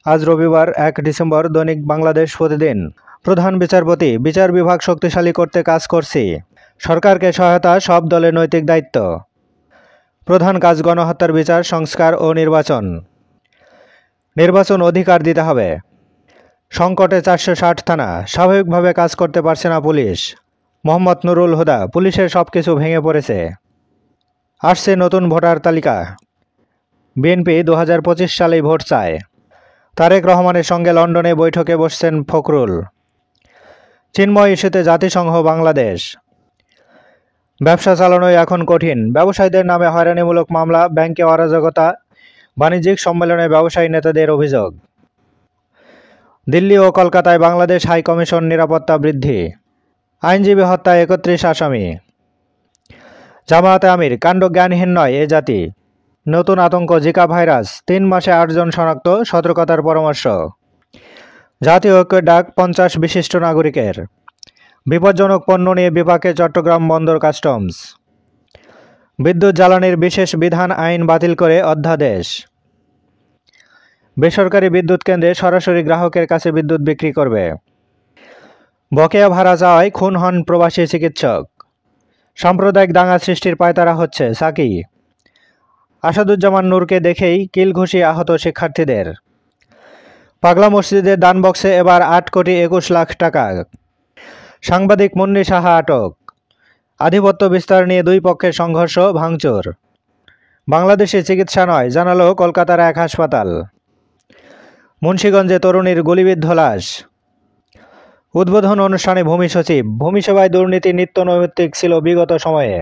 আজ রবিবার ১ ডিসেম্বর। দৈনিক বাংলাদেশ প্রতিদিন। প্রধান বিচারপতি, বিচার বিভাগ শক্তিশালী করতে কাজ করছি। সরকারকে সহায়তা সব দলের নৈতিক দায়িত্ব। প্রধান কাজ গণহত্যার বিচার, সংস্কার ও নির্বাচন। নির্বাচন অধিকার দিতে হবে। সংকটে ৪৬০ থানা, স্বাভাবিকভাবে কাজ করতে পারছে না পুলিশ। মোহাম্মদ নুরুল হুদা, পুলিশের সবকিছু ভেঙে পড়েছে। আসছে নতুন ভোটার তালিকা। বিএনপি ২০২৫ সালেই ভোট চায়। তারেক রহমানের সঙ্গে লন্ডনে বৈঠকে বসছেন ফখরুল। চিন্ময় ইস্যুতে জাতিসংঘ বাংলাদেশ। ব্যবসা চালানোই এখন কঠিন, ব্যবসায়ীদের নামে হয়রানিমূলক মামলা, ব্যাংকে অরাজকতা, বাণিজ্যিক সম্মেলনে ব্যবসায়ী নেতাদের অভিযোগ। দিল্লি ও কলকাতায় বাংলাদেশ হাই কমিশন নিরাপত্তা বৃদ্ধি। আইনজীবী হত্যায় ৩১ আসামি। জামায়াতে আমির, কাণ্ড জ্ঞানহীন নয় এ জাতি। নতুন আতঙ্ক জিকা ভাইরাস, ৩ মাসে ৮ জন শনাক্ত, সতর্কতার পরামর্শ। জাতীয় ঐক্যের ডাক ৫০ বিশিষ্ট নাগরিকের। বিপজ্জনক পণ্য নিয়ে বিপাকে চট্টগ্রাম বন্দর কাস্টমস। বিদ্যুৎ জ্বালানির বিশেষ বিধান আইন বাতিল করে অধ্যাদেশ। বেসরকারি বিদ্যুৎ কেন্দ্রে সরাসরি গ্রাহকের কাছে বিদ্যুৎ বিক্রি করবে। বকেয়া ভাড়া চাওয়ায় খুন হন প্রবাসী চিকিৎসক। সাম্প্রদায়িক দাঙ্গা সৃষ্টির পায়তারা হচ্ছে সাকি। আসাদুজ্জামান নূরকে দেখেই কিলঘুষি আহত শিক্ষার্থীদের। পাগলা মসজিদের দান বক্সে এবার ৮,২১,০০,০০০ টাকা। সাংবাদিক মুন্নি সাহা আটক। আধিপত্য বিস্তার নিয়ে দুই পক্ষের সংঘর্ষ, ভাঙচুর। বাংলাদেশে চিকিৎসা নয়, জানালো কলকাতার এক হাসপাতাল। মুন্সিগঞ্জে তরুণীর গুলিবিদ্ধ লাশ। উদ্বোধন অনুষ্ঠানে ভূমি সচিব। ভূমি সেবায় দুর্নীতি নিত্য নৈমিত্তিক ছিল বিগত সময়ে।